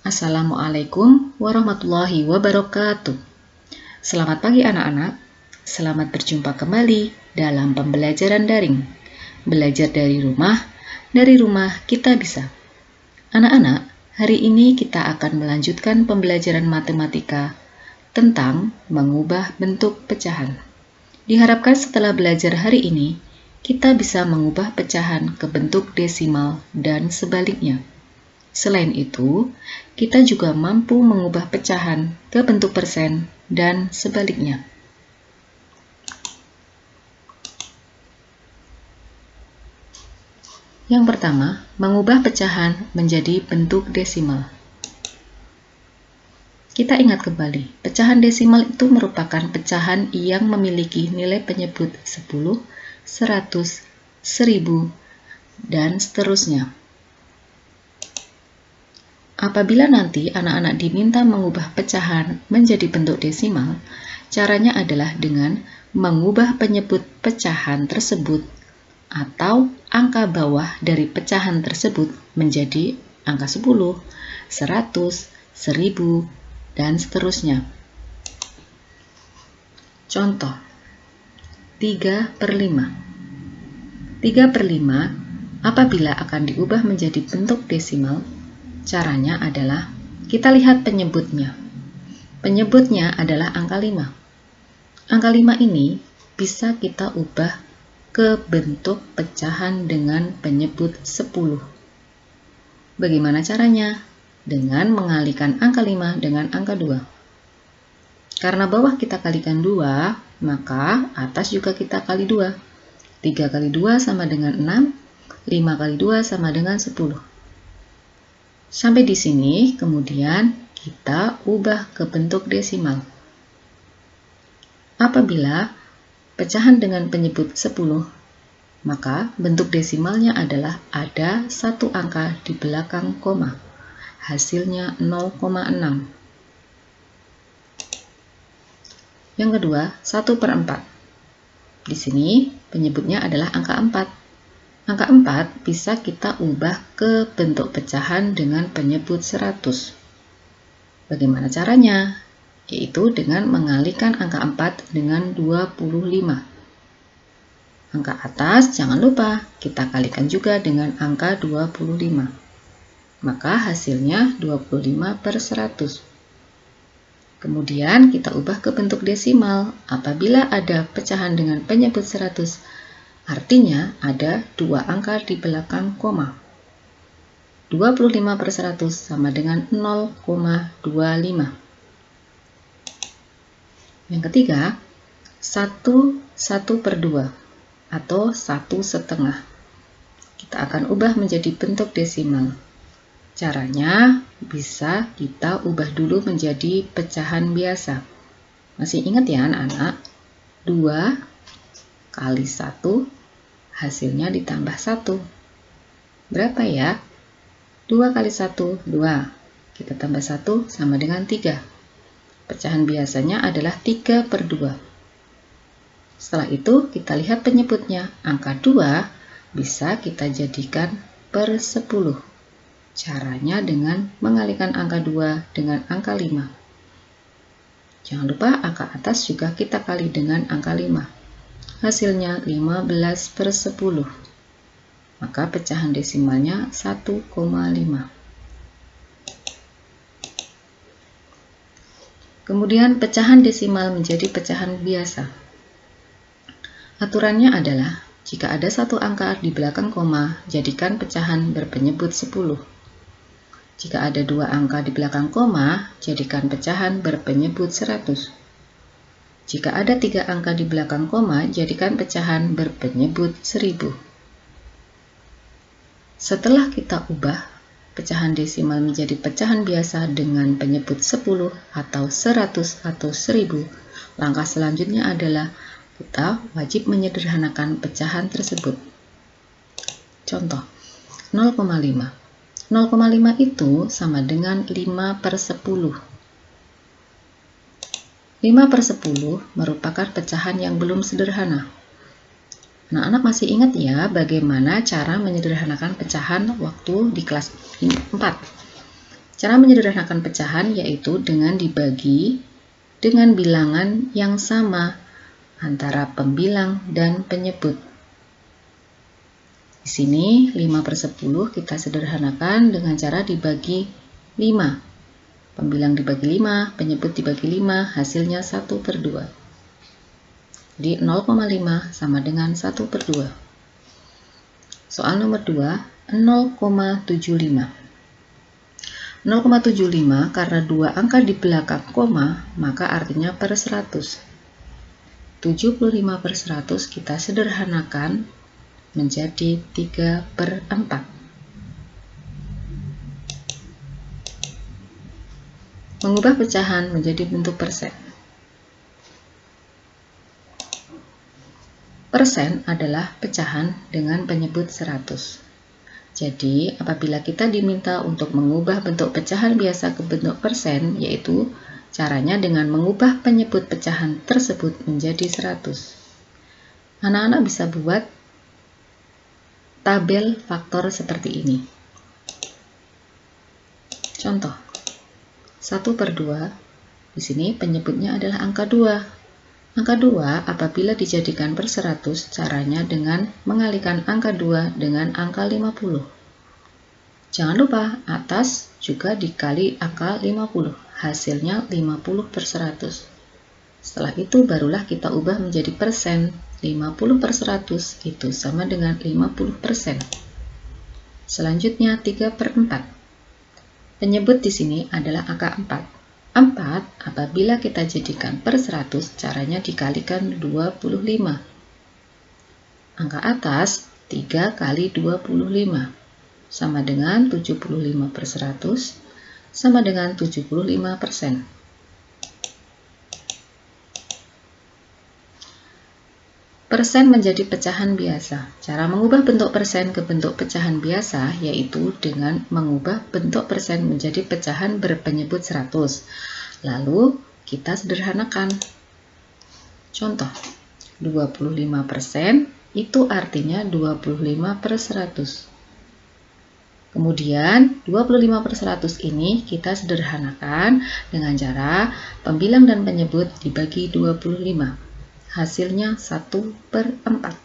Assalamualaikum warahmatullahi wabarakatuh. Selamat pagi anak-anak. Selamat berjumpa kembali dalam pembelajaran daring. Belajar dari rumah kita bisa. Anak-anak, hari ini kita akan melanjutkan pembelajaran matematika tentang mengubah bentuk pecahan. Diharapkan setelah belajar hari ini, kita bisa mengubah pecahan ke bentuk desimal dan sebaliknya. Selain itu, kita juga mampu mengubah pecahan ke bentuk persen dan sebaliknya. Yang pertama, mengubah pecahan menjadi bentuk desimal. Kita ingat kembali, pecahan desimal itu merupakan pecahan yang memiliki nilai penyebut 10, 100, 1000, dan seterusnya. Apabila nanti anak-anak diminta mengubah pecahan menjadi bentuk desimal, caranya adalah dengan mengubah penyebut pecahan tersebut atau angka bawah dari pecahan tersebut menjadi angka 10, 100, 1000, dan seterusnya. Contoh, 3/5. 3/5 apabila akan diubah menjadi bentuk desimal, caranya adalah kita lihat penyebutnya. Penyebutnya adalah angka 5. Angka 5 ini bisa kita ubah ke bentuk pecahan dengan penyebut 10. Bagaimana caranya? Dengan mengalihkan angka 5 dengan angka 2. Karena bawah kita kalikan 2, maka atas juga kita kali 2. 3 kali 2 sama dengan 6, 5 kali 2 sama dengan 10. Sampai di sini, kemudian kita ubah ke bentuk desimal. Apabila pecahan dengan penyebut 10, maka bentuk desimalnya adalah ada satu angka di belakang koma. Hasilnya 0,6. Yang kedua, 1/4. Di sini penyebutnya adalah angka 4. Angka 4 bisa kita ubah ke bentuk pecahan dengan penyebut 100. Bagaimana caranya? Yaitu dengan mengalihkan angka 4 dengan 25. Angka atas jangan lupa kita kalikan juga dengan angka 25. Maka hasilnya 25/100. Kemudian kita ubah ke bentuk desimal. Apabila ada pecahan dengan penyebut 100, artinya ada dua angka di belakang koma. 25/100 sama dengan 0,25. Yang ketiga, 1/2 atau 1/2. Kita akan ubah menjadi bentuk desimal. Caranya bisa kita ubah dulu menjadi pecahan biasa. Masih ingat ya anak-anak? 2 kali 1 hasilnya ditambah 1. Berapa ya? 2 kali 1, 2. Kita tambah 1 sama dengan 3. Pecahan biasanya adalah 3/2. Setelah itu kita lihat penyebutnya. Angka 2 bisa kita jadikan per 10. Caranya dengan mengalihkan angka 2 dengan angka 5. Jangan lupa angka atas juga kita kali dengan angka 5. Hasilnya 15/10. Maka pecahan desimalnya 1,5. Kemudian pecahan desimal menjadi pecahan biasa. Aturannya adalah jika ada satu angka di belakang koma, jadikan pecahan berpenyebut 10. Jika ada dua angka di belakang koma, jadikan pecahan berpenyebut 100. Jika ada 3 angka di belakang koma, jadikan pecahan berpenyebut 1000. Setelah kita ubah pecahan desimal menjadi pecahan biasa dengan penyebut 10 atau 100 atau 1000, langkah selanjutnya adalah kita wajib menyederhanakan pecahan tersebut. Contoh, 0,5. 0,5 itu sama dengan 5/10. 5/10 merupakan pecahan yang belum sederhana. Anak-anak masih ingat ya bagaimana cara menyederhanakan pecahan waktu di kelas 4? Cara menyederhanakan pecahan yaitu dengan dibagi dengan bilangan yang sama antara pembilang dan penyebut. Di sini 5/10 kita sederhanakan dengan cara dibagi 5. Pembilang dibagi 5, penyebut dibagi 5, hasilnya 1/2. Jadi 0,5 sama dengan 1/2. Soal nomor 2, 0,75. 0,75 karena dua angka di belakang koma, maka artinya per 100. 75/100 kita sederhanakan menjadi 3/4. Mengubah pecahan menjadi bentuk persen. Persen adalah pecahan dengan penyebut 100. Jadi, apabila kita diminta untuk mengubah bentuk pecahan biasa ke bentuk persen, yaitu caranya dengan mengubah penyebut pecahan tersebut menjadi 100. Anak-anak bisa buat tabel faktor seperti ini. Contoh, 1/2, di sini penyebutnya adalah angka 2. Angka 2 apabila dijadikan per 100, caranya dengan mengalihkan angka 2 dengan angka 50. Jangan lupa, atas juga dikali angka 50, hasilnya 50/100. Setelah itu barulah kita ubah menjadi persen. 50/100 itu sama dengan 50%. Selanjutnya 3/4. Penyebut di sini adalah angka 4. 4 apabila kita jadikan per 100, caranya dikalikan 25. Angka atas 3 kali 25 sama dengan 75/100 sama dengan 75%. Persen menjadi pecahan biasa. Cara mengubah bentuk persen ke bentuk pecahan biasa yaitu dengan mengubah bentuk persen menjadi pecahan berpenyebut 100. Lalu kita sederhanakan. Contoh, 25% itu artinya 25/100. Kemudian 25/100 ini kita sederhanakan dengan cara pembilang dan penyebut dibagi 25. Hasilnya 1/4.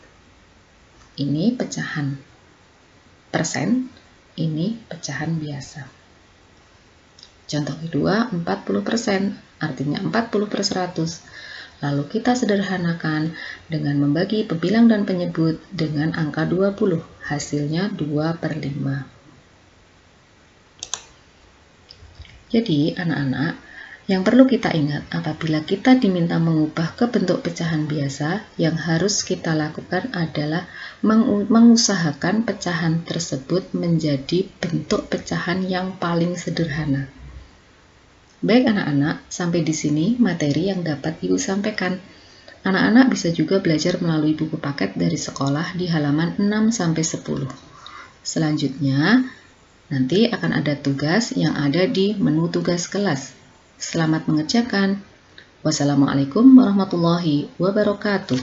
Ini pecahan persen, ini pecahan biasa. Contoh kedua, 40%, artinya 40/100. Lalu kita sederhanakan dengan membagi pembilang dan penyebut dengan angka 20. Hasilnya 2/5. Jadi, anak-anak, yang perlu kita ingat apabila kita diminta mengubah ke bentuk pecahan biasa, yang harus kita lakukan adalah mengusahakan pecahan tersebut menjadi bentuk pecahan yang paling sederhana. Baik anak-anak, sampai di sini materi yang dapat Ibu sampaikan. Anak-anak bisa juga belajar melalui buku paket dari sekolah di halaman 6-10. Selanjutnya, nanti akan ada tugas yang ada di menu tugas kelas. Selamat mengerjakan. Wassalamualaikum warahmatullahi wabarakatuh.